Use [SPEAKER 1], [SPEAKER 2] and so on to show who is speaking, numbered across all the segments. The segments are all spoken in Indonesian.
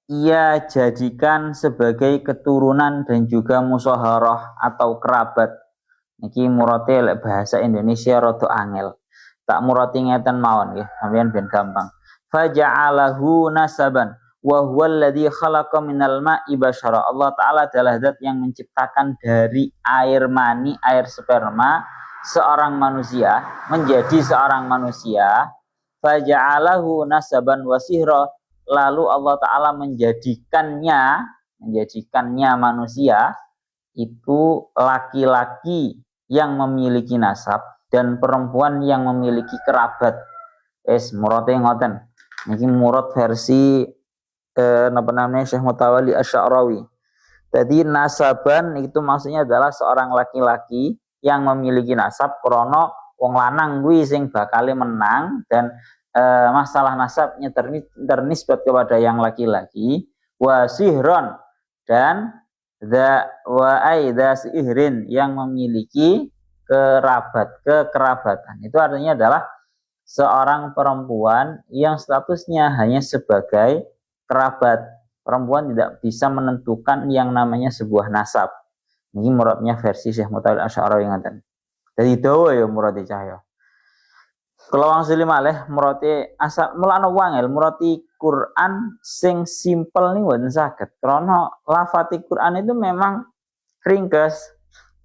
[SPEAKER 1] ia jadikan sebagai keturunan dan juga musyawarah atau kerabat. Niki murate lek bahasa Indonesia rada angel. Tak murati ngeten mawon nggih, sampeyan ben gampang. Faja'alahu nasaban wa huwa alladzi khalaqa minal ma'i basyara. Allah taala adalah zat yang menciptakan dari air mani, air sperma seorang manusia menjadi seorang manusia. Faja'alahu nasaban wa sihra. Lalu Allah taala menjadikannya manusia itu laki-laki yang memiliki nasab dan perempuan yang memiliki kerabat. Murate ngoten. Niki murad versi Syekh Mutawalli Asy-Sya'rawi. Jadi nasaban itu maksudnya adalah seorang laki-laki yang memiliki nasab krana wong lanang kuwi sing bakal menang dan masalah nasabnya ternisbat kepada yang laki-laki. Wa sihron dan sihrin yang memiliki kekerabatan. Itu artinya adalah seorang perempuan yang statusnya hanya sebagai kerabat. Perempuan tidak bisa menentukan yang namanya sebuah nasab. Ini muradnya versi Syekh Mutawalli Asy-Sya'rawi ngaten. Jadi dawa ya muradi cahya. Kalau wong sili malih murati asal mulane wangel murati Quran sing simpel nih mboten saged. Karena lafati Quran itu memang ringkes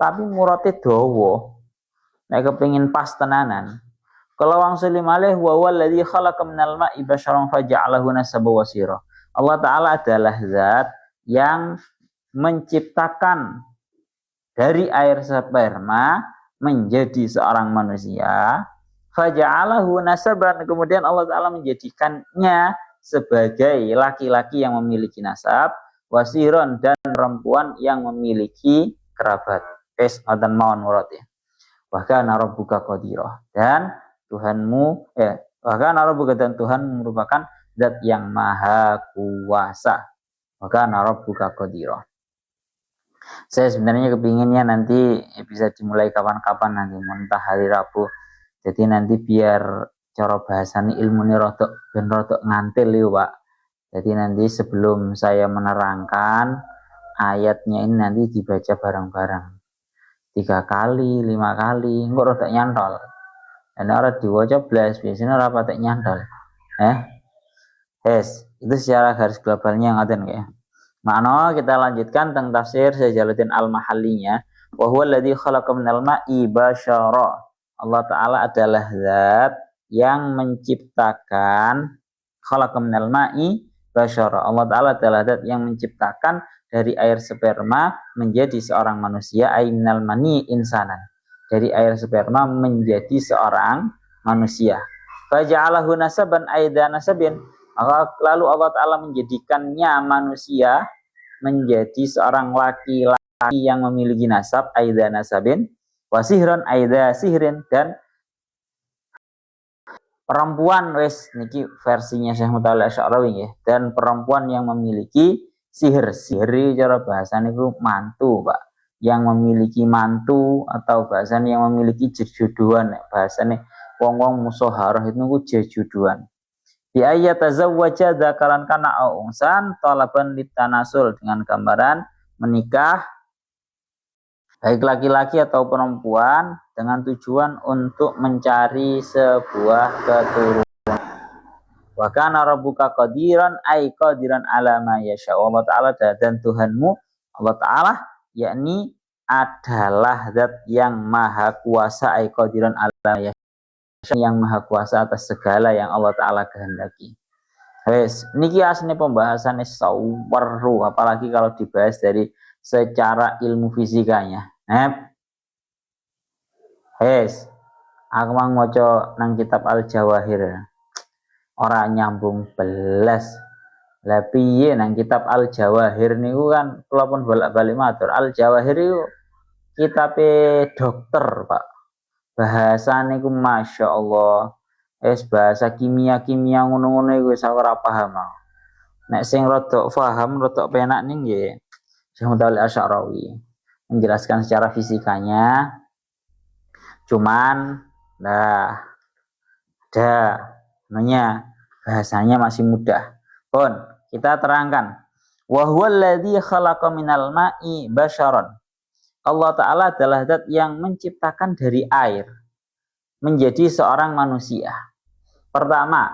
[SPEAKER 1] tapi murati dawa. Nek kepengin pas tenanan. Kalau wong sili malih wa wallazi khalaqa minal ma'i basyaran faja'alahu nasaban wa sira. Allah taala adalah zat yang menciptakan dari air sperma menjadi seorang manusia. Faja'alahu nasaban, kemudian Allah taala menjadikannya sebagai laki-laki yang memiliki nasab, wasiron dan perempuan yang memiliki kerabat. Ngoten mawon murate. Wa kana rabbuka qadira, dan Tuhanmu wa kana rabbuka, dan Tuhan merupakan zat yang maha kuasa. Wa kana rabbuka qadira. Saya sebenarnya kepinginnya nanti bisa dimulai kapan-kapan nanti mentah hari Rabu. Jadi nanti biar cara bahasanya ilmu ini rodok ngantil ya Pak. Jadi nanti sebelum saya menerangkan ayatnya ini nanti dibaca bareng-bareng 3 kali, 5 kali, enggak rodok nyantol. Dan orang diwaca blas biasanya ora patek nyantol. Itu secara garis globalnya ngaten ya. Makna kita lanjutkan tentang tafsir Jalaluddin Al-Mahallinya. Wa huwa alladzi khalaqa minal ma'i basyara. Allah Ta'ala adalah zat yang menciptakan khalaqa minal ma'i basyara. Allah Ta'ala adalah zat yang menciptakan dari air sperma menjadi seorang manusia, ay minal mani insanan. Dari air sperma menjadi seorang manusia. Faja'alahu nasaban aida nasabin. Lalu Allah Ta'ala menjadikannya manusia menjadi seorang laki-laki yang memiliki nasab, aida nasabin. Wasihron aida sihrin, dan perempuan niki versinya Syekh Mutawalli Asy-Sya'rawi ya, dan perempuan yang memiliki sihir cara bahasa niku mantu Pak, yang memiliki mantu atau bahasanya yang memiliki jejuduan bahasanya wong-wong musyawarah itu niku jejuduan. Bi ayat tazawwaja dzakaran kana au unsan talaban litanasul, dengan gambaran menikah baik laki-laki atau perempuan dengan tujuan untuk mencari sebuah keturunan. Wa kana rabbuka qadiran ay qadiran ala ma yasha. Allah Ta'ala dan Tuhanmu Allah Ta'ala yakni adalah zat yang maha kuasa, ay qadiran ala ma yasha, yang maha kuasa atas segala yang Allah Ta'ala kehendaki. Niki asli pembahasannya seru, apalagi kalau dibahas dari secara ilmu fisikanya. Aku mau ngoco nang kitab Al-Jawahir. Orang nyambung belas. Lah piye nang kitab Al-Jawahir niku kan kula pun bolak-balik matur. Al-Jawahir itu kitab dokter, Pak. Bahasane ku Masya Allah. Bahasa kimia ngono-ngono iku wis ora paham. Nek sing rodok paham, rodok penak ning nggih Syekh Mutawalli Asy-Sya'rawi menjelaskan secara fisikanya. Cuman ada namanya bahasanya masih mudah. Pun kita terangkan. Wa huwallazi khalaqa minal ma'i basyaran. Allah Ta'ala adalah zat yang menciptakan dari air menjadi seorang manusia. Pertama,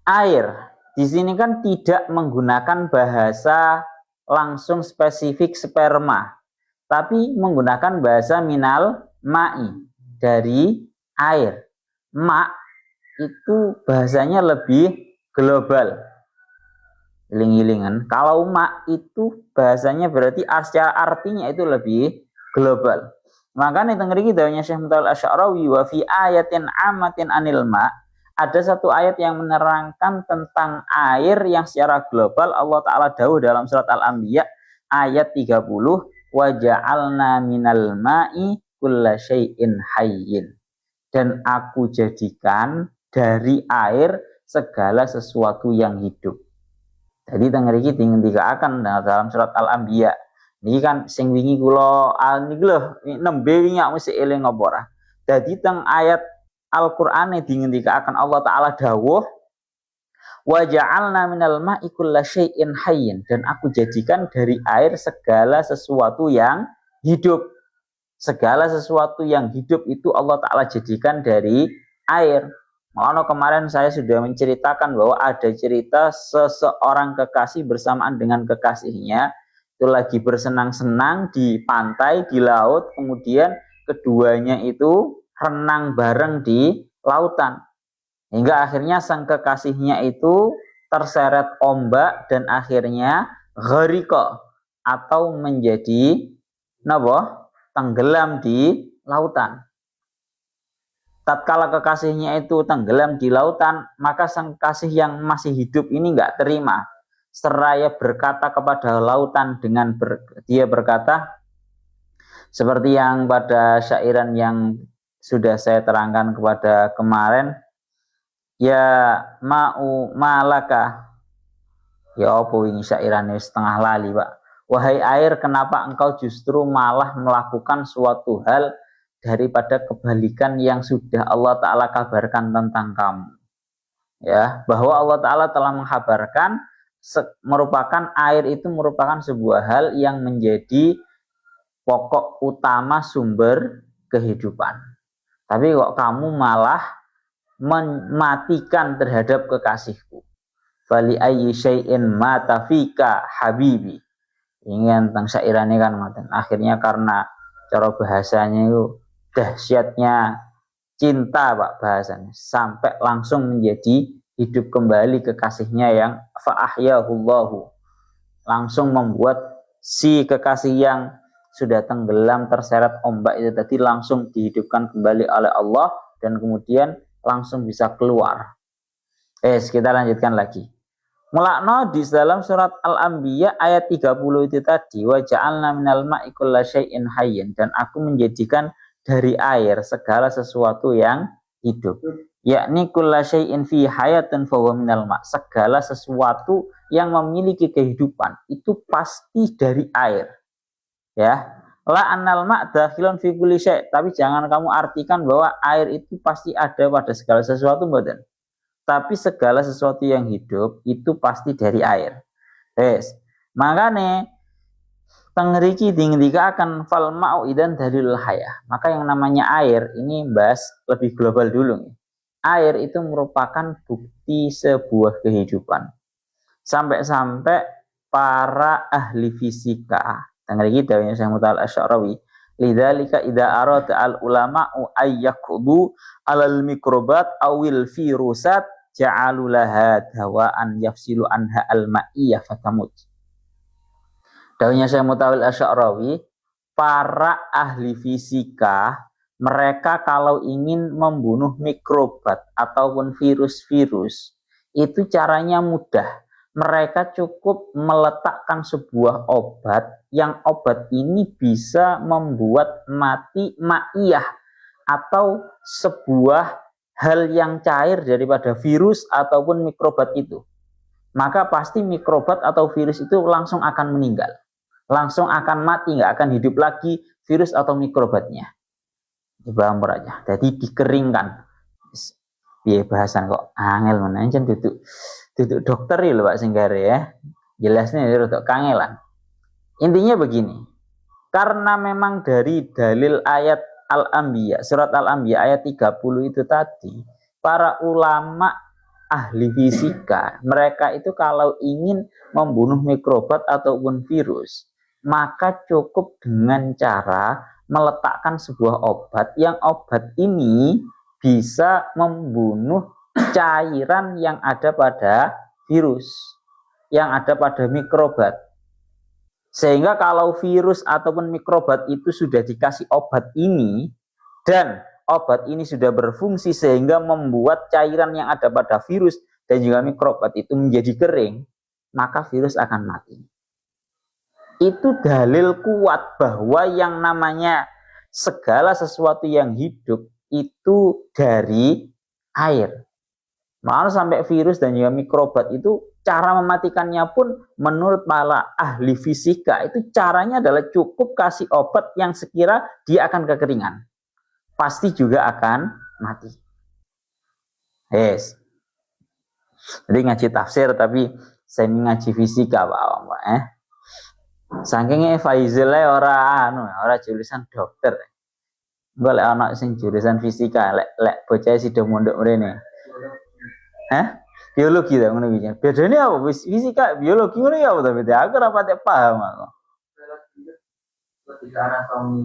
[SPEAKER 1] air di sini kan tidak menggunakan bahasa langsung spesifik sperma, tapi menggunakan bahasa minal ma'i, dari air. Ma itu bahasanya lebih global. Iling-ilingan. Kalau ma itu bahasanya berarti secara artinya itu lebih global. Makanya tengeri dawuhnya Syekh Mutawil Asy'arawi wa fi ayatin amatin anil ma, ada satu ayat yang menerangkan tentang air yang secara global. Allah Ta'ala dawuh dalam surat Al-Anbiya ayat 30, wa ja'alna minal ma'i kulla syai'in hayyin, dan aku jadikan dari air segala sesuatu yang hidup. Jadi tengeri iki dingendikaken dalam surat Al-Anbiya. Niki kan sing wingi kula niki lho nembe wingi mesti eling apa ora. Dadi teng ayat Al-Qur'ane dingendikaken Allah Ta'ala dawuh wa ja'alna minal ma'i kulla syai'in hayyin, dan aku jadikan dari air segala sesuatu yang hidup. Segala sesuatu yang hidup itu Allah Ta'ala jadikan dari air. Makanya kemarin saya sudah menceritakan bahwa ada cerita seseorang kekasih bersamaan dengan kekasihnya itu lagi bersenang-senang di pantai, di laut, kemudian keduanya itu renang bareng di lautan. Hingga akhirnya sang kekasihnya itu terseret ombak dan akhirnya gharika atau menjadi tenggelam di lautan. Tatkala kekasihnya itu tenggelam di lautan, maka sang kasih yang masih hidup ini nggak terima. Seraya berkata kepada lautan dengan dia berkata, seperti yang pada syairan yang sudah saya terangkan kepada kemarin, ya ma'u malaka. Ya apa ini syairannya setengah lali, Pak. Wahai air, kenapa engkau justru malah melakukan suatu hal daripada kebalikan yang sudah Allah Ta'ala kabarkan tentang kamu. Ya, bahwa Allah Ta'ala telah mengkabarkan merupakan air itu merupakan sebuah hal yang menjadi pokok utama sumber kehidupan. Tapi kok kamu malah mematikan terhadap kekasihku. Fali ayyi syai'in mata fika habibi. Ingin tentang syairannya kan akhirnya karena cara bahasanya itu dahsyatnya cinta Pak bahasanya, sampai langsung menjadi hidup kembali kekasihnya yang fa'ahyahullahu, langsung membuat si kekasih yang sudah tenggelam terseret ombak itu tadi langsung dihidupkan kembali oleh Allah dan kemudian langsung bisa keluar. Kita lanjutkan lagi. Mulakno di dalam surat Al-Anbiya ayat 30 itu tadi, wa ja'alna minal ma'i kulla syai'in hayyin, dan aku menjadikan dari air segala sesuatu yang hidup, yakni kulla syai'in fi hayatun fa huwa minal ma', segala sesuatu yang memiliki kehidupan itu pasti dari air. Ya, la annal ma' dakhilun fi kulli syai', tapi jangan kamu artikan bahwa air itu pasti ada pada segala sesuatu, mboten. Tapi segala sesuatu yang hidup itu pasti dari air. Makanya tengriki dingendika akan fal ma'u idan dalilul hayah. Maka yang namanya air ini bahas lebih global dulu nih. Air itu merupakan bukti sebuah kehidupan. Sampai-sampai para ahli fisika, tengriki dawuhnya Syekh Mutawil Asy'arawi, lidzalika idza arada al ulama'u ayyaqudu alal mikrobat awil virusat ja'alu laha dawa'an yafsilu anha al ma'iyyah fatamut. Dawuhnya Syekh Mutawil Asy'arawi, para ahli fisika mereka kalau ingin membunuh mikrobat ataupun virus-virus itu caranya mudah. Mereka cukup meletakkan sebuah obat yang obat ini bisa membuat mati ma'iyah atau sebuah hal yang cair daripada virus ataupun mikrobat itu. Maka pasti mikrobat atau virus itu langsung akan meninggal. Langsung akan mati, nggak akan hidup lagi virus atau mikrobatnya. Dibampur aja. Jadi dikeringkan. Biar bahasan kok angel menancen duduk. duduk dokter ya Pak Singgare ya. Jelasnya rada kangelan. Intinya begini. Karena memang dari dalil ayat Al-Anbiya, surat Al-Anbiya ayat 30 itu tadi, para ulama ahli fisika, mereka itu kalau ingin membunuh mikrobat ataupun virus, maka cukup dengan cara meletakkan sebuah obat yang obat ini bisa membunuh cairan yang ada pada virus, yang ada pada mikrobat. Sehingga kalau virus ataupun mikrobat itu sudah dikasih obat ini dan obat ini sudah berfungsi sehingga membuat cairan yang ada pada virus dan juga mikrobat itu menjadi kering, maka virus akan mati. Itu dalil kuat bahwa yang namanya segala sesuatu yang hidup itu dari air. Malah sampai virus dan juga mikrobat itu cara mematikannya pun menurut para ahli fisika itu caranya adalah cukup kasih obat yang sekira dia akan kekeringan. Pasti juga akan mati. Yes. Jadi ngaji tafsir tapi saya ngaji fisika Pak. Saking Faizal ora jurusan dokter. Golek anak sing jurusan fisika lek bocah sida mondok mrene. Biologi ta ngono iki. Bedane apa? Fisika, biologi ngono ya apa beda? Aku ora pati paham aku. Lebih ke anatomi.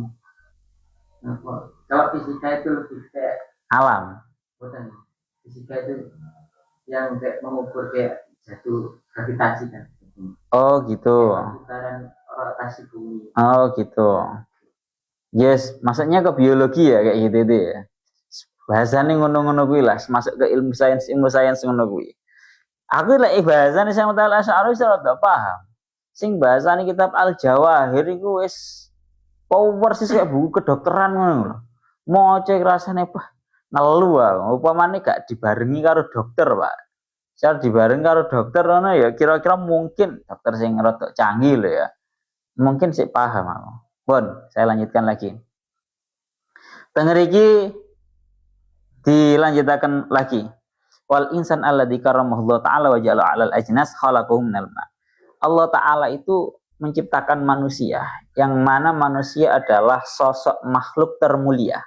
[SPEAKER 1] Kalau fisika itu lebih kayak alam. Bukan. Fisika itu yang kayak mengukur kayak jatuh gravitasi kan. Oh gitu. Putaran rotasi bumi. Oh gitu. Yes, maksudnya ke biologi ya kayak gitu itu ya. Bahasane ngono-ngono kuwi lah, masuk ke ilmu sains ngono kuwi. Aku lek bahasane Syekh Mutal Asy'ari wis ora paham. Sing bahasane kitab Al-Jawahir iku wis power sih kayak buku kedokteran ngono lho. Moco rasane ngelu wae. Upamane gak dibarengi karo dokter, Pak. Secara dibarengi karo dokter ngono ya kira-kira mungkin dokter sing rada canggih lho ya. Mungkin sih paham aku. Bon, saya lanjutkan lagi. Tengeriki dilanjutkan lagi. Wal insan alladzi karamahullah ta'ala wa ja'ala 'alal ajnas khalaqahum minal ma'. Allah Ta'ala itu menciptakan manusia, yang mana manusia adalah sosok makhluk termulia.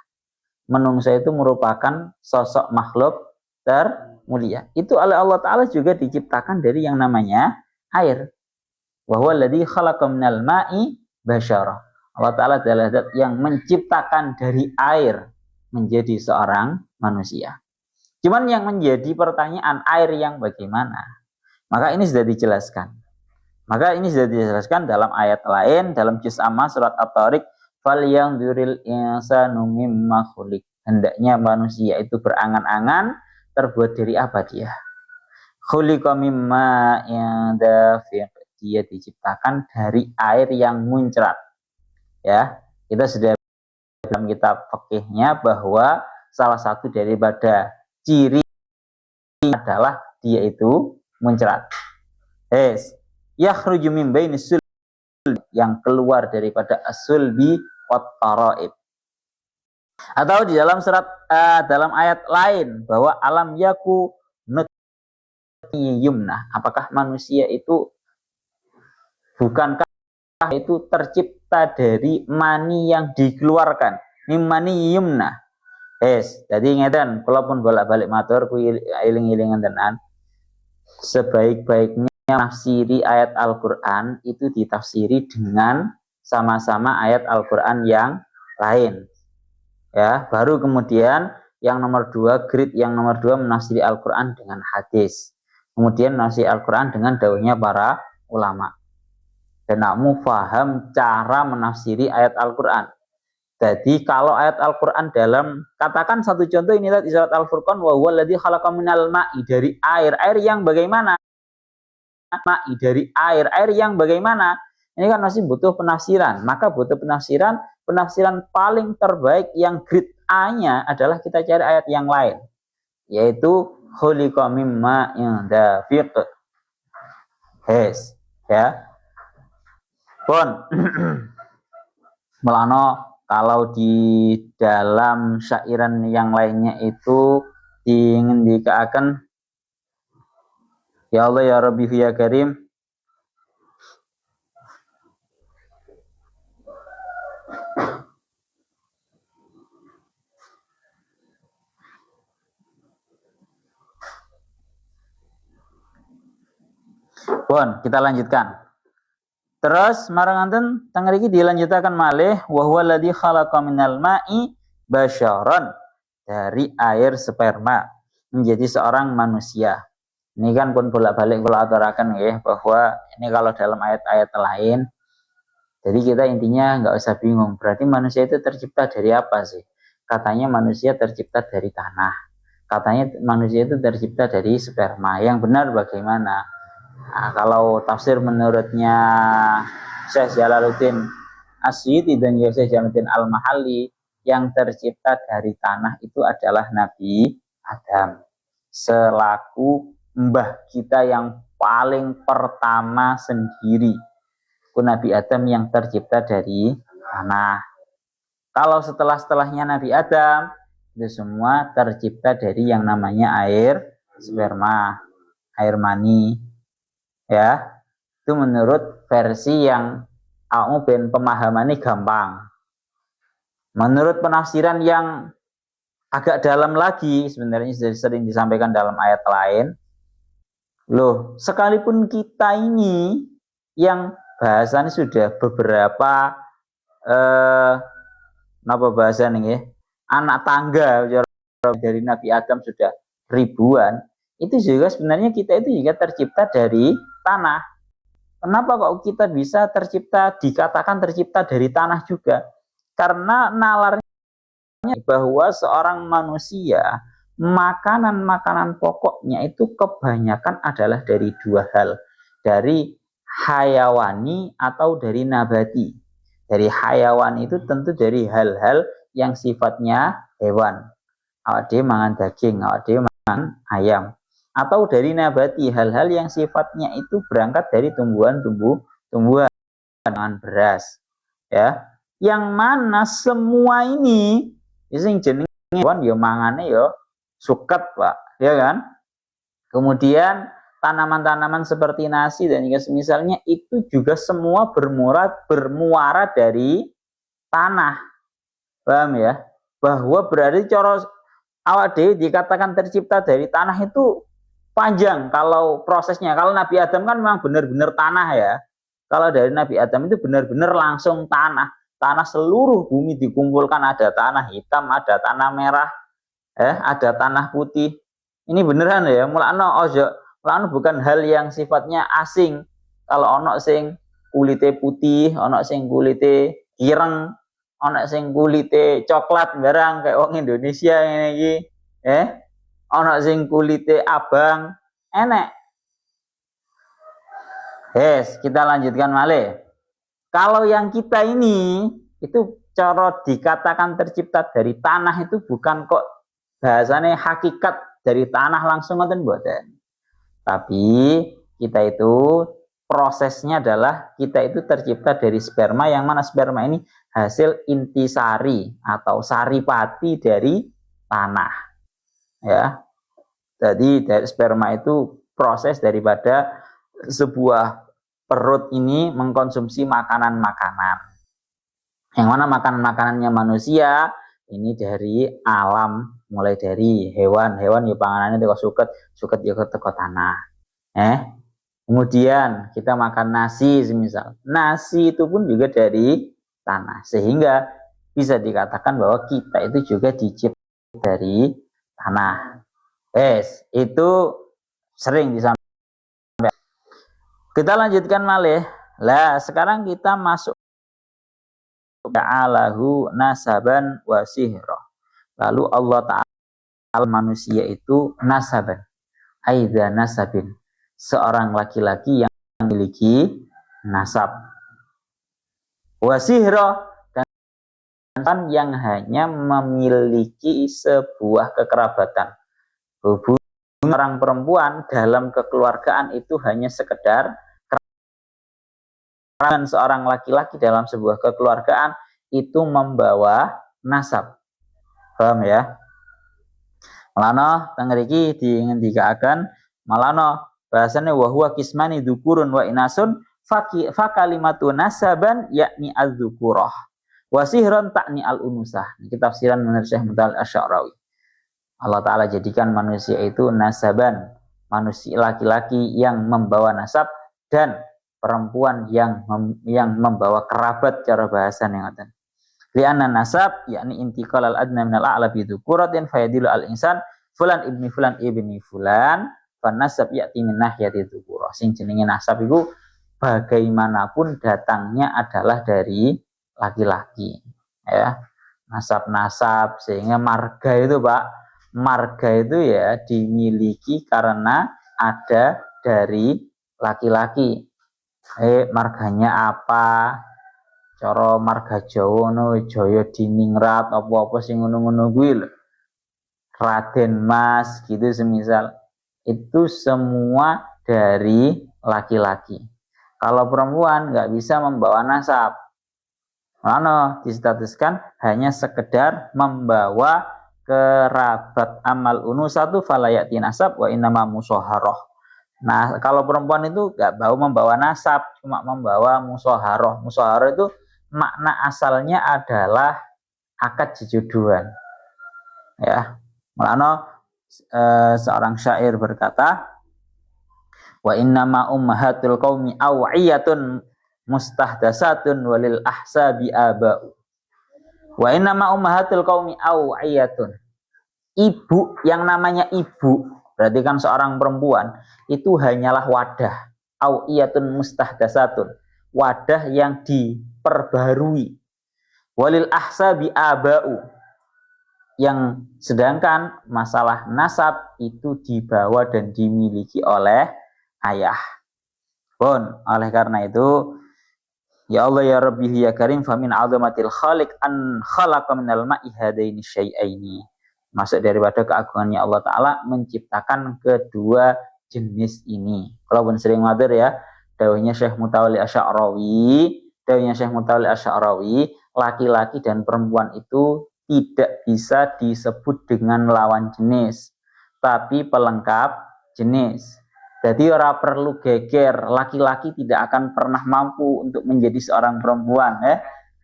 [SPEAKER 1] Manusia itu merupakan sosok makhluk termulia. Itu oleh Allah Ta'ala juga diciptakan dari yang namanya air. Wa huwa alladzi khalaqa minal ma'i basyara. Allah Ta'ala adalah zat yang menciptakan dari air menjadi seorang manusia. Cuman yang menjadi pertanyaan air yang bagaimana? Maka ini sudah dijelaskan. Dalam ayat lain dalam juz amma surat At-Tariq, falyanzuril insanu mimma khuliq. Hendaknya manusia itu berangan-angan terbuat dari apa dia? Khuliqa mimma dafiq. Dia diciptakan dari air yang muncrat. Ya, kita sudah dalam kitab fikihnya bahwa salah satu daripada ciri adalah dia itu muncrat. Yakhruju min bainis sulbi, yang keluar daripada as-sulbi wat taraib. Atau di dalam surat dalam ayat lain bahwa alam yaku nutfiyumna. Apakah manusia itu bukankah itu tercipta dari mani yang dikeluarkan? Mimani yumna. Jadi ngeten, kalaupun bolak-balik matur kuwi eling-elingan tenan. Sebaik-baiknya menafsiri ayat Al-Qur'an itu ditafsiri dengan sama-sama ayat Al-Qur'an yang lain. Ya, baru kemudian yang nomor 2, yang nomor 2 menafsiri Al-Qur'an dengan hadis. Kemudian menafsiri Al-Qur'an dengan dawuhnya para ulama. Dan kamu paham cara menafsiri ayat Al-Qur'an. Jadi kalau ayat Al-Qur'an dalam, katakan satu contoh ini di surat Al-Furqan, wa huwa alladzi khalaqa minal ma'i, dari air yang bagaimana? Ma'i, dari air yang bagaimana? Ini kan masih butuh penafsiran. Maka butuh penafsiran paling terbaik yang grade A-nya adalah kita cari ayat yang lain, yaitu khuliqa mimma dafiq. Ya. Pun melano kalau di dalam syairan yang lainnya itu ingin dikatakan Ya Allah ya Rabbi ya Karim. Bon, kita lanjutkan. Terus maranganten teng mriki dilanjutaken malih wa huwa alladzi khalaqa minal ma'i basyaran, dari air sperma menjadi seorang manusia. Ini kan pun bolak-balik kula aturaken nggih bahwa ini kalau dalam ayat-ayat lain, jadi kita intinya nggak usah bingung. Berarti manusia itu tercipta dari apa sih? Katanya manusia tercipta dari tanah. Katanya manusia itu tercipta dari sperma. Yang benar bagaimana? Nah, kalau tafsir menurutnya Syekh Jalaluddin Asyidi dan Syekh Jalaluddin Al-Mahalli, yang tercipta dari tanah itu adalah Nabi Adam selaku mbah kita yang paling pertama sendiri. Nabi Adam yang tercipta dari tanah. Kalau setelahnya Nabi Adam, itu semua tercipta dari yang namanya air sperma, air mani. Ya, itu menurut versi yang ben pemahamannya gampang. Menurut penafsiran yang agak dalam lagi, sebenarnya sering disampaikan dalam ayat lain, loh, sekalipun kita ini yang bahasanya sudah beberapa apa bahasa nih, anak tangga dari Nabi Adam sudah ribuan, itu juga sebenarnya kita itu juga tercipta dari tanah. Kenapa kok kita bisa dikatakan tercipta dari tanah juga? Karena nalarnya bahwa seorang manusia, makanan-makanan pokoknya itu kebanyakan adalah dari dua hal. Dari hayawani atau dari nabati. Dari hayawan itu tentu dari hal-hal yang sifatnya hewan. Awak dhewe mangan daging, awak dhewe mangan ayam. Atau dari nabati, hal-hal yang sifatnya itu berangkat dari tumbuhan beras, ya, yang mana semua ini sing jenenge hewan ya mangane ya suket, Pak, ya kan. Kemudian tanaman-tanaman seperti nasi dan juga semisalnya itu juga semua bermuara dari tanah, paham ya, bahwa berarti cara awak dhewe dikatakan tercipta dari tanah itu panjang kalau prosesnya. Kalau Nabi Adam kan memang benar-benar tanah ya. Kalau dari Nabi Adam itu benar-benar langsung tanah. Tanah seluruh bumi dikumpulkan, ada tanah hitam, ada tanah merah, ada tanah putih. Ini beneran ya. Mulane bukan hal yang sifatnya asing. Kalau ono sing kulite putih, ono sing kulite ireng, ono sing kulite coklat barang kayak wong Indonesia ini iki. Ono sing kulite abang, enek. Kita lanjutkan malih. Kalau yang kita ini itu cara dikatakan tercipta dari tanah itu bukan kok bahasanya hakikat dari tanah langsung ngoten mboten. Tapi kita itu prosesnya adalah kita itu tercipta dari sperma, yang mana sperma ini hasil intisari atau saripati dari tanah. Ya. Jadi dari sperma itu proses daripada sebuah perut ini mengkonsumsi makanan-makanan. Yang mana makanan-makanannya manusia ini dari alam, mulai dari hewan ya panganannya teko suket ya teko tanah. Kemudian kita makan nasi semisal. Nasi itu pun juga dari tanah. Sehingga bisa dikatakan bahwa kita itu juga dicipta dari tanah. Itu sering disampaikan. Kita lanjutkan malih. Lah, sekarang kita masuk ta'alahu nasaban wa sihra. Lalu Allah Ta'ala manusia itu nasaban. Aidha nasabin. Seorang laki-laki yang memiliki nasab. Wa sihra, dan yang hanya memiliki sebuah kekerabatan. Hubungan orang perempuan dalam kekeluargaan itu hanya sekedar seorang laki-laki dalam sebuah kekeluargaan itu membawa nasab. Paham ya? Malano teng mriki diingendikaken malano bahasane wa huwa kismani dzukurun wa inasun fa kalimatu nasaban yakni az-dzukurah wa sihran ta'ni al-unusah. Ini tafsiran menurut Syekh Mutawalli Asy-Sya'rawi. Allah Ta'ala jadikan manusia itu nasaban, manusia laki-laki yang membawa nasab, dan perempuan yang membawa kerabat cara bahasa yang ngoten. Li'anna nasab yakni intiqal al-adna min al-a'la bi dzukuratin fayadilu al-insan fulan ibni fulan fan nasab ya'ti min nahyati dzukurah. Sing jenenge nasab iku bagaimanapun datangnya adalah dari laki-laki, ya. Nasab-nasab, sehingga marga itu Pak, marga itu ya dimiliki karena ada dari laki-laki. Marganya apa? Cara marga Jawa no Jaya Diningrat apa-apa sing ngono-ngono kuwi lho. Raden Mas gitu semisal. Itu semua dari laki-laki. Kalau perempuan nggak bisa membawa nasab. Mana distatuskan hanya sekedar membawa kerabat. Amal unusatu falayati nasab wa innama musoharoh. Nah, kalau perempuan itu nggak membawa nasab, cuma membawa musoharoh. Musoharoh itu makna asalnya adalah akad jejodohan. Ya, makna seorang syair berkata, wa innama ummahatul qaumi aw'iyatun mustahdasatun walil ahsabi aba'u. Wa innama ummahatul qaumi aw'iyatun. Ibu, yang namanya ibu, berarti kan seorang perempuan, itu hanyalah wadah. Aw'iyatun mustahdasatun, wadah yang diperbarui. Walil ahsabi aba'u, yang sedangkan masalah nasab itu dibawa dan dimiliki oleh ayah. Pun oleh karena itu, ya Allah ya Rabbi ya Karim, famin azamatil khaliq an khalaqa minal ma'i hadaini syai'aini. Masuk daripada keagungannya Allah Ta'ala menciptakan kedua jenis ini. Kalau pun sering matur ya, dawuhnya Syekh Mutawalli Asy-Sya'rawi, laki-laki dan perempuan itu tidak bisa disebut dengan lawan jenis, tapi pelengkap jenis. Jadi ora perlu geger, laki-laki tidak akan pernah mampu untuk menjadi seorang perempuan,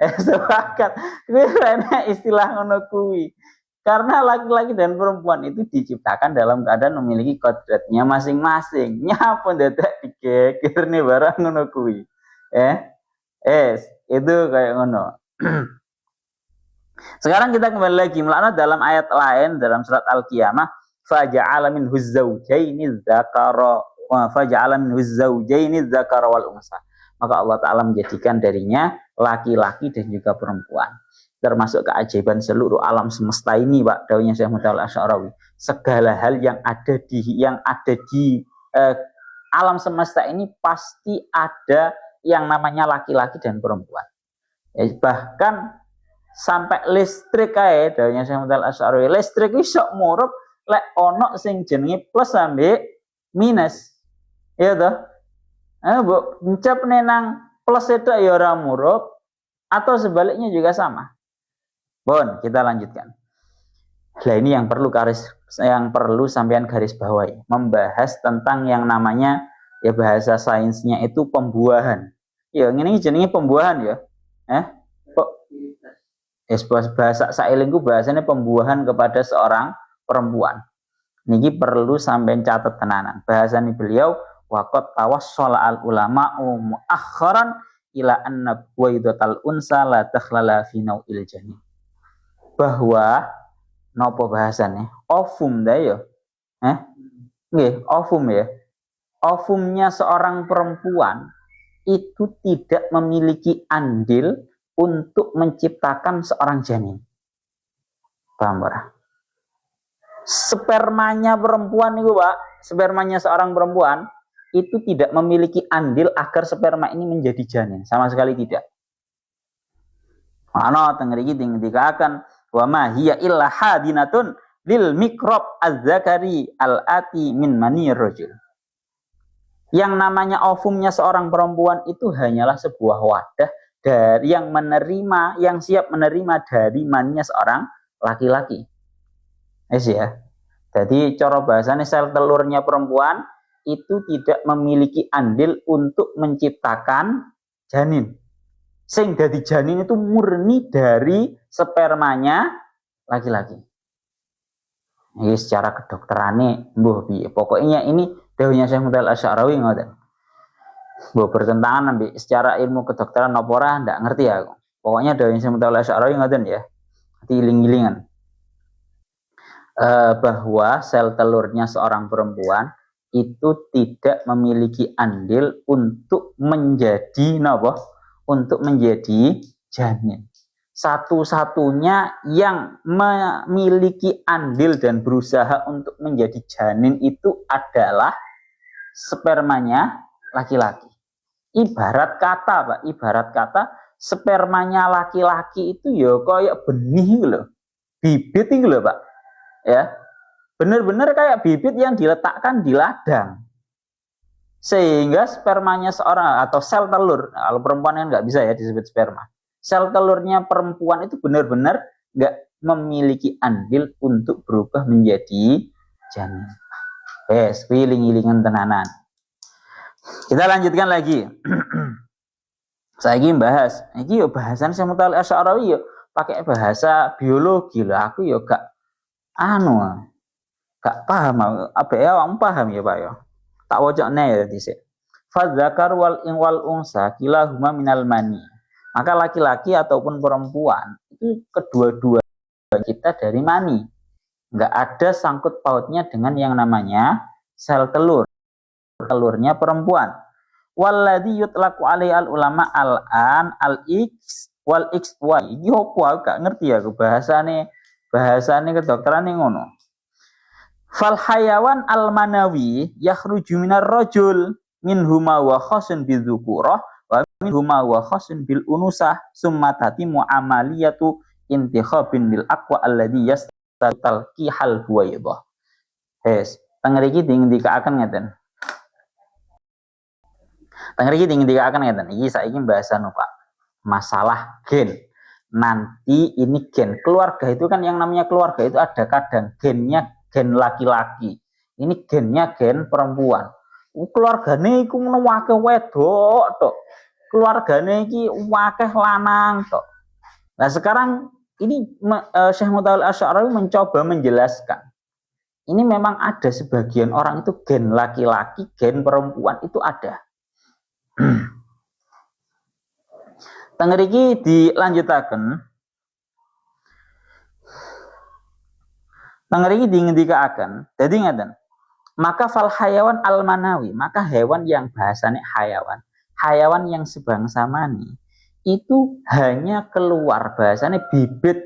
[SPEAKER 1] sepakat. Kuwi istilah ngono kuwi. Karena laki-laki dan perempuan itu diciptakan dalam keadaan memiliki kodratnya masing-masing. Nyapa dadak digeger nih barang ngono kuwi. Itu kayak ngono. Sekarang kita kembali lagi melaknat dalam ayat lain dalam surat Al-Qiyamah, faja'ala minhu zawjaini dzakara wa faja'ala minhu zawjaini dzakara wal unsa. Maka Allah Ta'ala menjadikan darinya laki-laki dan juga perempuan. Termasuk keajaiban seluruh alam semesta ini, Pak, dawuhnya Syekh Mutawalli Asy-Sya'rawi. Segala hal yang ada di alam semesta ini pasti ada yang namanya laki-laki dan perempuan. Bahkan sampai listrik kae, dawuhnya Syekh Mutawalli Asy-Sya'rawi, listrik iso murup lek ono sing jenenge plus sampai minus. Ya toh? Mbok encep nang plus itu ya ora murup, atau sebaliknya juga sama. Bon, kita lanjutkan. Nah, ini yang perlu sampean garis bawahi, membahas tentang yang namanya ya bahasa sainsnya itu pembuahan. Ya, ini jenenge pembuahan ya. Bahasa sailingku bahasanya pembuahan kepada seorang perempuan. Niki perlu sampean catat tenanan. Bahasanya beliau waqat tawassala al ulama muakharan ila anna waidatal unsa la takhlala fi nau'il janin. Bahwa nopo bahasane ovum dah ya. Nggih, ovum ya. Ovumnya seorang perempuan itu tidak memiliki andil untuk menciptakan seorang janin. Paham ora? Spermanya perempuan itu, Pak, spermanya seorang perempuan itu tidak memiliki andil agar sperma ini menjadi janin, sama sekali tidak. Ana teng mriki dikatakan wa ma hiya illa hadinatun lil mikrob az-zakari al-ati min manir rajul. Yang namanya ovumnya seorang perempuan itu hanyalah sebuah wadah dari yang siap menerima dari maninya seorang laki-laki. Ya. Jadi cara bahasanya sel telurnya perempuan itu tidak memiliki andil untuk menciptakan janin. Sing dadi janin itu murni dari spermanya laki-laki. Ini secara kedokterannya mbuh piye. Pokoknya ini dawuhnya Syekh Mutawalli Asy'arawi ngoten. Mbuh bertentangan ambil secara ilmu kedokteran apa ora ndak ngerti aku. Pokoknya dawuhnya Syekh Mutawalli Asy'arawi ngoten ya. Iling-ilingan. Bahwa sel telurnya seorang perempuan itu tidak memiliki andil untuk menjadi napa? Untuk menjadi janin. Satu-satunya yang memiliki andil dan berusaha untuk menjadi janin itu adalah spermanya laki-laki. Ibarat kata, Pak, ibarat kata spermanya laki-laki itu ya kayak benih loh. Bibit itu loh, Pak. Ya. Benar-benar kayak bibit yang diletakkan di ladang. Sehingga spermanya seorang atau sel telur, kalau perempuan kan nggak bisa ya disebut sperma. Sel telurnya perempuan itu benar-benar nggak memiliki andil untuk berubah menjadi janin. Wes, wiling-wilingan tenanan. Kita lanjutkan lagi. Saya ingin bahas, ini yo bahasan Syekh Mutawalli Asy'arawi yo pakai bahasa biologi lah. Aku yo gak paham. Apa ya, orang paham ya Pak ya. Tak wajahnya ya dhisik. Fadzakar wal unsa kilahuma minal mani. Maka laki-laki ataupun perempuan itu kedua-dua kita dari mani. Enggak ada sangkut pautnya dengan yang namanya sel telur. Telurnya perempuan. Walladzi yutlaqu alaihi al ulama al-an al-x wal xy. Iki opo aku gak ngerti ya bahasane kedokteran ngono. Fal hayawan al manawi yakhruju minar rajul minhuma wa khasun bidzukurah wa minhuma wa khasun bil unusah summa tatimu amaliyatu intikhabin bil aqwa alladhi yastatal qihal buwaidah. Hes, teng mriki dingdikaaken ngeten. Teng mriki dingdikaaken ngeten. Iki saiki bahasan Pak. Masalah gen. Nanti ini gen keluarga itu kan yang namanya keluarga itu ada kadang gennya gen laki-laki. Ini gennya gen perempuan. Keluargane iku ngono akeh wedok tok. Keluargane iki akeh lanang tok. Nah, sekarang ini Syekh Mutawalli Asy'arawi mencoba menjelaskan. Ini memang ada sebagian orang itu gen laki-laki, gen perempuan itu ada. Teng mriki dilanjutaken. Tengeri dingendikaaken. Dadi ngeten. Maka fal hayawan al manawi, maka hewan yang bahasane hayawan yang sebangsa mani itu hanya keluar bahasane bibit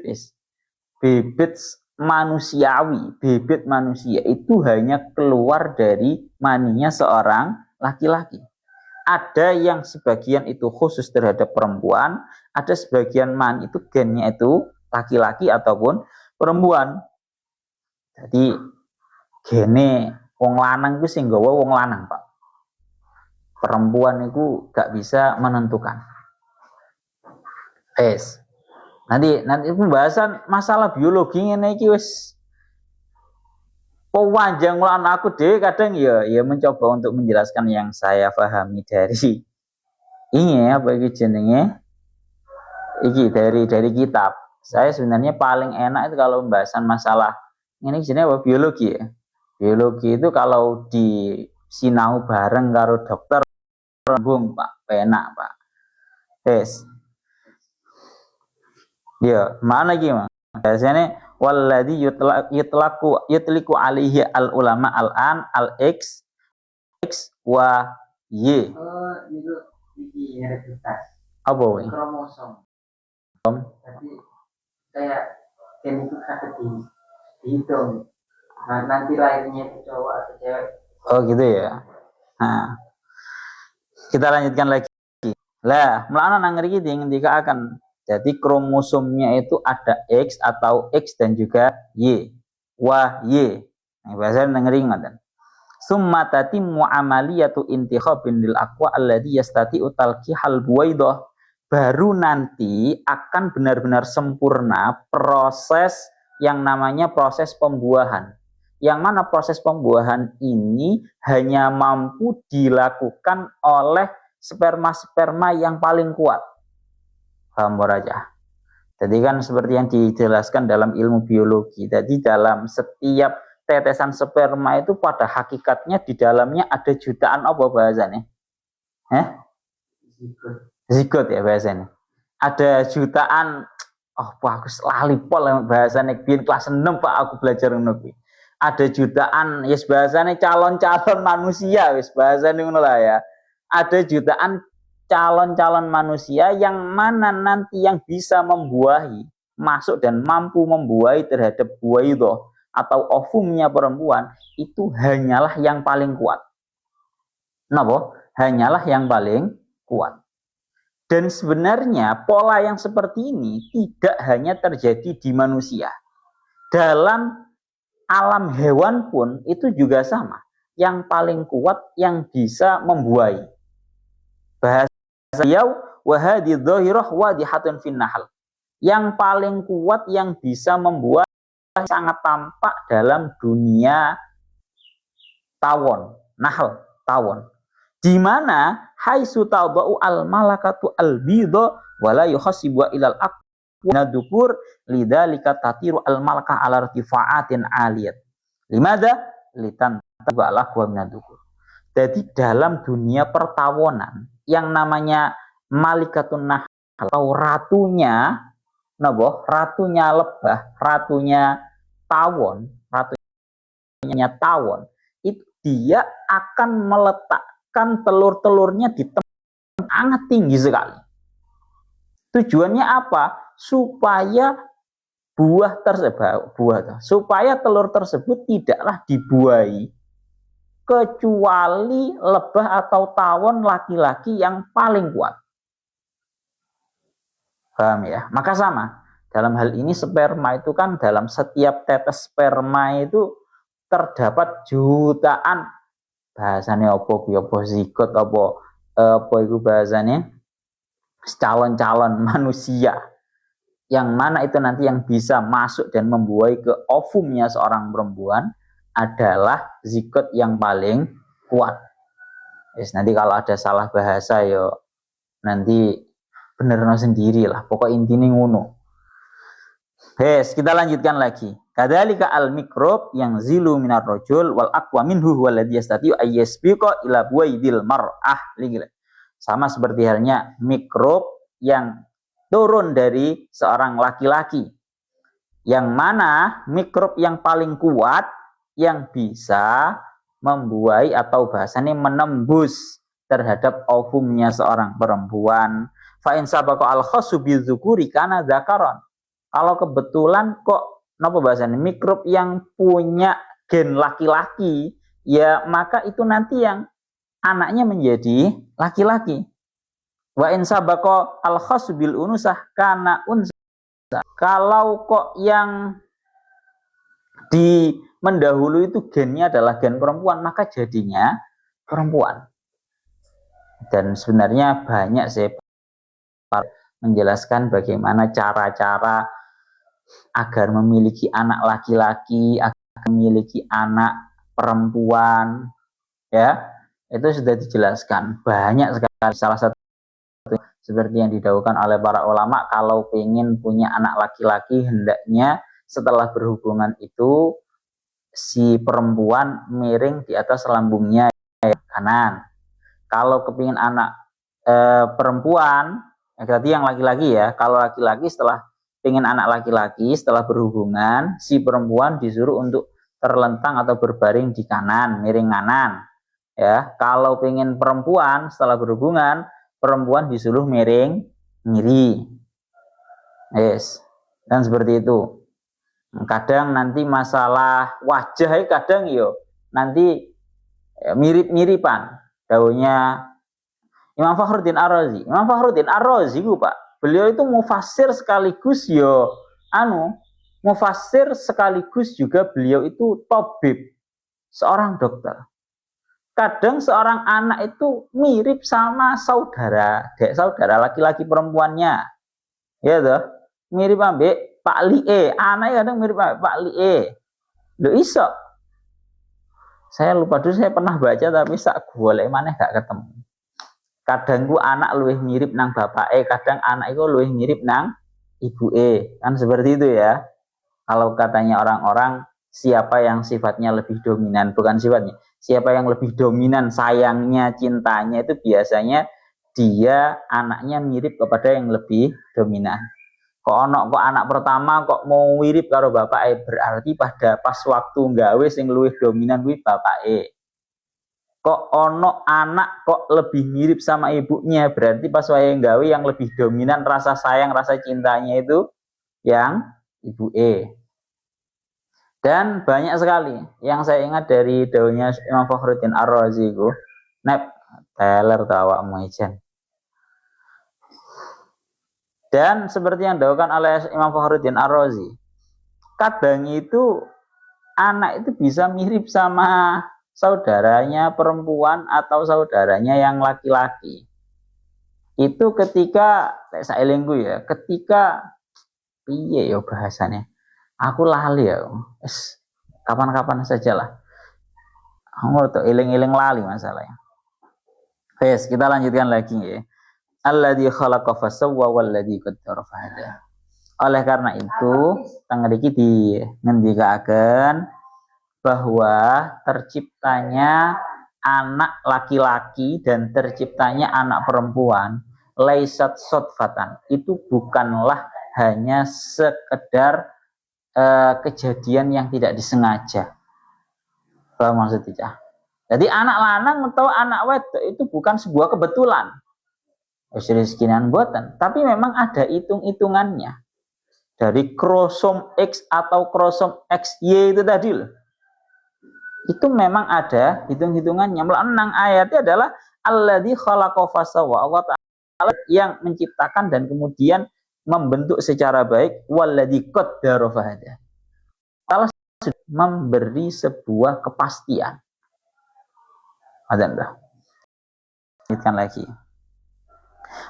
[SPEAKER 1] bibit manusiawi, bibit manusia itu hanya keluar dari maninya seorang laki-laki. Ada yang sebagian itu khusus terhadap perempuan, ada sebagian mani itu gennya itu laki-laki ataupun perempuan. Jadi gene wong lanang itu sing gawa wong lanang, Pak. Perempuan itu gak bisa menentukan. Nanti pembahasan masalah biologi ngene iki wis panjang lan aku dhewe kadang ya mencoba untuk menjelaskan yang saya pahami dari ini apa iki jenenge? Iki dari kitab. Saya sebenarnya paling enak itu kalau pembahasan masalah ini jenenge apa biologi ya. Biologi itu kalau di sinau bareng karo dokter bung Pak, enak Pak. Ya, mana gimana? Biasanya walladzi yutliqu alaihi al ulama al-an al-x wa y.
[SPEAKER 2] Oh, itu iki hereditaritas.
[SPEAKER 1] Apa ini?
[SPEAKER 2] Kromosom. Jadi kayak gen itu ada dihitung. Nah, nanti lahirnya itu cowok atau cewek.
[SPEAKER 1] Oh gitu ya. Nah, kita lanjutkan lagi. Lah, melana nang mriki dikaaken. Jadi kromosomnya itu ada X atau X dan juga Y. Wah, Y. Nah, bahasa ngeri ngoten. Summa tatimmu amaliyatu intikhabin lil aqwa alladhi yastati'u talqihal buwaidah. Baru nanti akan benar-benar sempurna proses yang namanya proses pembuahan. yang mana proses pembuahan ini hanya mampu dilakukan oleh sperma-sperma yang paling kuat. Paham aja. Jadi kan seperti yang dijelaskan dalam ilmu biologi. Jadi dalam setiap tetesan sperma itu pada hakikatnya di dalamnya ada jutaan apa bahasanya? Zigot ya bahasanya. Ada jutaan, oh bagus lali pol bahasanya biyen kelas 6 Pak aku belajar ngono kuwi. Ada jutaan yes bahasanya calon-calon manusia wis bahasanya ngono lah ya. Ada jutaan calon-calon manusia yang mana nanti yang bisa membuahi, masuk dan mampu membuahi terhadap buah itu atau ovumnya perempuan itu hanyalah yang paling kuat. Napa? Hanyalah yang paling kuat. Dan sebenarnya pola yang seperti ini tidak hanya terjadi di manusia. Dalam alam hewan pun itu juga sama. Yang paling kuat yang bisa membuahi. Bahasa beliau wahadi dhahirah wadihatun finnahal. Yang paling kuat yang bisa membuat sangat tampak dalam dunia tawon, nahl, tawon. Di mana haitsu tadau al malakatu al bidha wala yuhasibu ilal aqwa dukur lidzalika tatiru al malakah ala irtifaatin aliyat. Limada litan tabala wa minadukur. Jadi dalam dunia pertawonan yang namanya malikatun nahl atau ratunya ratunya lebah, ratunya tawon, ratunya tawon itu dia akan meletakkan telur-telurnya di tempat sangat tinggi sekali. Tujuannya apa? Supaya supaya telur tersebut tidaklah dibuahi kecuali lebah atau tawon laki-laki yang paling kuat. Paham ya? Maka sama. Dalam hal ini sperma itu kan dalam setiap tetes sperma itu terdapat jutaan bahasanya apa zigot apa itu bahasanya calon-calon manusia yang mana itu nanti yang bisa masuk dan membuahi ke ovumnya seorang perempuan adalah zigot yang paling kuat. Yes, nanti kalau ada salah bahasa yo nanti benerno sendiri lah. Pokok intinya ngono. Yes, kita lanjutkan lagi. Kadzalika al mikrob yang zilu minar rajul wal aqwa minhu waladhi yastati'u ayyasbiqa ila buwaidil mar'ah. Sama seperti halnya mikrob yang turun dari seorang laki-laki. Yang mana mikrob yang paling kuat yang bisa membuahi atau bahasanya menembus terhadap ovumnya seorang perempuan. Fa in sabaqa al khassu bidzukuri kana dzakaran. Kalau kebetulan kok napa bahasanya mikrob yang punya gen laki-laki, ya maka itu nanti yang anaknya menjadi laki-laki. Wa in sabaqa al khassu bil unusah kana unsa. Kalau kok yang di mendahului itu gennya adalah gen perempuan, maka jadinya perempuan. Dan sebenarnya banyak sih menjelaskan bagaimana cara-cara agar memiliki anak laki-laki, agar memiliki anak perempuan, ya itu sudah dijelaskan banyak sekali. Salah satu seperti yang didahulukan oleh para ulama, kalau ingin punya anak laki-laki hendaknya setelah berhubungan itu si perempuan miring di atas lambungnya kanan. Kalau kepingin anak perempuan, berarti yang laki-laki ya. Kalau laki-laki setelah pengen anak laki-laki setelah berhubungan, si perempuan disuruh untuk terlentang atau berbaring di kanan, miring kanan. Ya, kalau pengen perempuan setelah berhubungan, perempuan disuruh miring ngiri. Yes, dan seperti itu. Kadang nanti masalah wajah kadang yo nanti mirip-miripan. Daunnya Imam Fakhruddin Ar-Razi. Imam Fakhruddin Ar-Razi Pak, beliau itu mufassir sekaligus yo mufassir sekaligus juga beliau itu tabib, seorang dokter. Kadang seorang anak itu mirip sama saudara laki-laki perempuannya. Ya toh? Mirip ambek Pak Lie, anaknya kadang mirip Pak Lie. Lho iso. Saya lupa dulu, saya pernah baca tapi sak golek maneh gak ketemu. Kadang ku anak luwih mirip nang bapake, kadang anak itu luwih mirip nang ibuke. Kan seperti itu ya. Kalau katanya orang-orang, siapa yang sifatnya lebih dominan, bukan sifatnya, siapa yang lebih dominan sayangnya, cintanya, itu biasanya dia anaknya mirip kepada yang lebih dominan. Kok anak pertama kok mau mirip karo bapake, berarti pada pas waktu nggawe sing luwih dominan kuwi bapake. Kok ono anak kok lebih mirip sama ibunya, berarti pas wayahe nggawe yang lebih dominan rasa sayang, rasa cintanya itu yang ibuke. Dan banyak sekali yang saya ingat dari daunnya Imam Fakhruddin Ar-Razi itu, nep teler awakmu ijen. Dan seperti yang dilakukan oleh Imam Fakhruddin Ar-Razi, kadang itu anak itu bisa mirip sama saudaranya perempuan atau saudaranya yang laki-laki. Itu ketika saelingku ya, ketika piye ya bahasanya, aku lali ya, kapan-kapan sajalah. Aku tuh eling-eling lali masalahnya. Yes, kita lanjutkan lagi ya. Alladzi khalaqa fasawwa walladzi qaddara fahada. Oleh karena itu, tanggriki dingendikaken bahwa terciptanya anak laki-laki dan terciptanya anak perempuan laisat sodfatan, itu bukanlah hanya sekedar kejadian yang tidak disengaja. Apa maksudnya? Jadi anak lanang atau anak wedok itu bukan sebuah kebetulan. Rezekinan buatan, tapi memang ada hitung-hitungannya. Dari kromosom X atau kromosom XY itu tadi loh. Itu memang ada hitung-hitungannya. Melanang ayatnya adalah alladzi khalaqa fasawwa, Allah Ta'ala yang menciptakan dan kemudian membentuk secara baik, walladzi qaddara fahada. Allah sudah memberi sebuah kepastian. Ada lanjutkan lagi.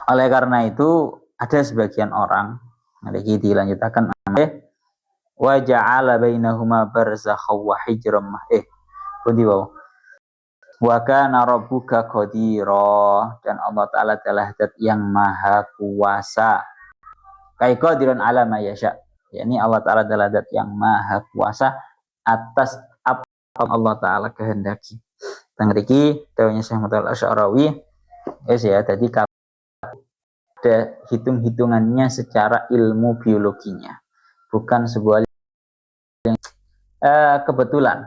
[SPEAKER 1] Oleh karena itu ada sebagian orang lagi dilanjutkan wa ja'ala bainahuma barzakhan wa hijran pundi wae wa kana rabbuka qadira, dan Allah Ta'ala adalah zat yang maha kuasa, kai qadiran ala ma yasha, yakni Allah Ta'ala adalah zat yang maha kuasa atas apa Allah Ta'ala kehendaki. Tengriki dawuhnya Syekh Muhammad Al-Asy'arawi ya, tadi ada hitung-hitungannya secara ilmu biologinya, bukan sebuah kebetulan.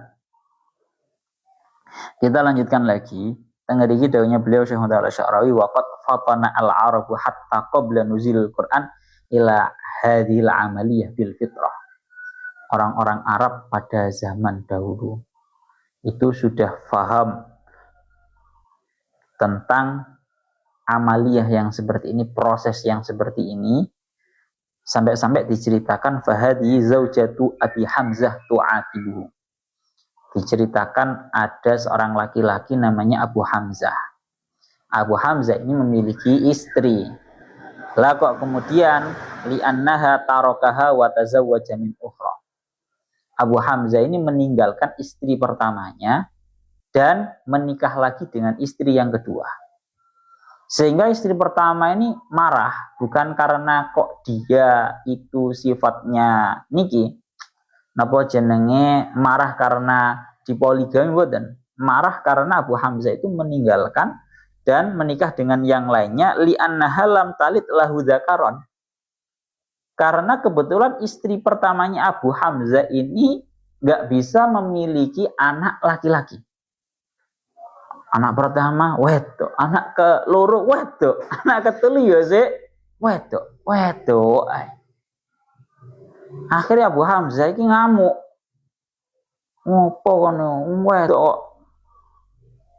[SPEAKER 1] Kita lanjutkan lagi. Tengriki dawuhnya beliau Syekh Muhammad Al-Asy'arawi, waqad fatana al-arabu hatta qabla nuzulil Qur'an ila hadhil amaliyah bil fitrah. Orang-orang Arab pada zaman dahulu itu sudah faham tentang amaliyah yang seperti ini, proses yang seperti ini, sampai-sampai diceritakan fahadi zaujatu Abi Hamzah tu'atibuhu. Diceritakan ada seorang laki-laki namanya Abu Hamzah. Abu Hamzah ini memiliki istri. Lah kok kemudian li'annaha tarakaha wa tazawwaja min ukhra. Abu Hamzah ini meninggalkan istri pertamanya dan menikah lagi dengan istri yang kedua. Sehingga istri pertama ini marah, bukan karena kok dia itu sifatnya niki, napa jenenge marah karena dipoligami, boten. Marah karena Abu Hamzah itu meninggalkan dan menikah dengan yang lainnya, li'annaha lam talid lahu dzakaron. Karena kebetulan istri pertamanya Abu Hamzah ini nggak bisa memiliki anak laki-laki. Anak pertama wedok, anak keloro wedok, anak ketelu ya sik wedok. Akhirnya Abu Hamzah iki ngamuk. Ngopo kono wedok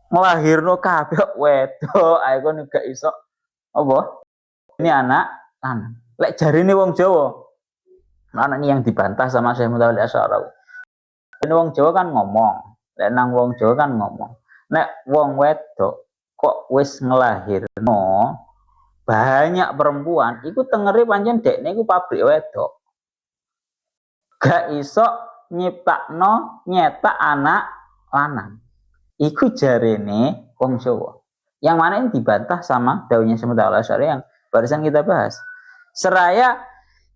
[SPEAKER 1] nglahirno kabeh wedok, ae kono gak iso apa? Ini anak lanang. Lek jarine wong Jawa. Anak ini yang dibantah sama Syekh Muhammad Al-Asy'arawi. Ini wong Jawa kan ngomong, lek nang wong Jawa kan ngomong. Nek wong wedok kok wis ngelahirno banyak perempuan, iku tengere pancen dekne iku pabrik wedok. Gak iso nyetak anak lanang. iku jarene wong Jawa. Yang mana ini dibantah sama daunnya Syekh Al-Asy'ari yang barusan kita bahas. Seraya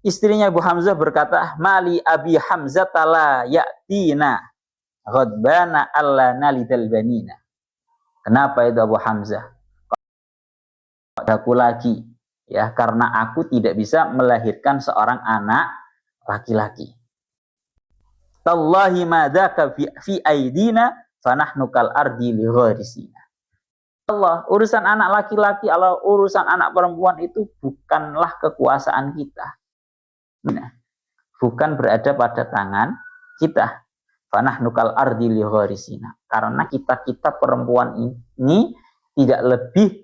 [SPEAKER 1] istrinya Abu Hamzah berkata, "Mali Abi Hamzah tala ya'tina ghadbana alla nalidal banina." Kenapa itu Abu Hamzah? Aku lagi ya, karena aku tidak bisa melahirkan seorang anak laki-laki. Tallahi ma dzaka fi aidina fanahnu kal ardi li gharisina. Allah, urusan anak laki-laki, Allah urusan anak perempuan itu bukanlah kekuasaan kita. Nah, bukan berada pada tangan kita. Fanahnu kal ardi li gharisina. Karena kita perempuan ini tidak lebih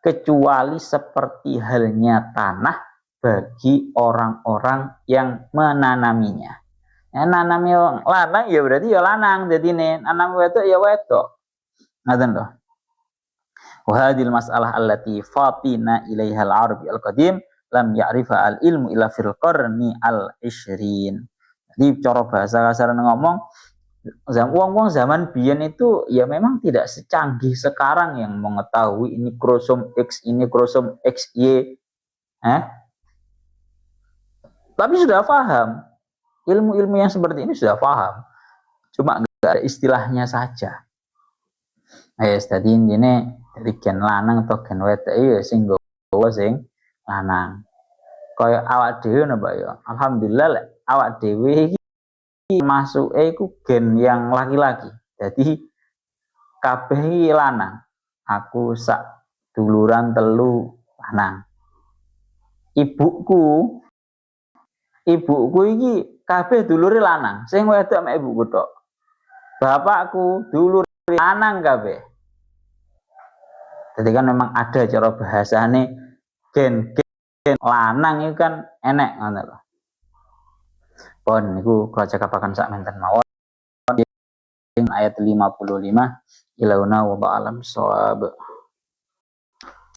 [SPEAKER 1] kecuali seperti halnya tanah bagi orang-orang yang menanaminya. Ya, nanami lanang ya berarti ya lanang, jadi nih nanam wedok ya wedok. Ngaten loh. Wa hadhil mas'alah allati fatina ilaiha al-arabi al-qadim lam ya'rifa al-ilmu illa fil qarni al-20. Jadi cara bahasa kasar ngomong, wong-wong zaman biyen itu ya memang tidak secanggih sekarang yang mengetahui ini kromosom X, ini kromosom XY. Tapi sudah paham. Ilmu-ilmu yang seperti ini sudah paham. Cuma enggak ada istilahnya saja. Tadi ini dari gen lanang atau gen wedok ya sing nggawa sing lanang. Kaya awak dhewe napa ya. Alhamdulillah awak dhewe iki masuke iku gen yang laki-laki. Jadi kabeh iki lanang. Aku sak duluran telu lanang. Ibuku iki kabeh dulure lanang. Sing wedok mek ibuku tok. Bapakku dulur lanang kabeh. Jadi kan memang ada cara bahasane gen lanang itu kan enek ngono lho. Pon niku kula cekapaken sak menten mawon ayat 55 ilauna wa alam shawab.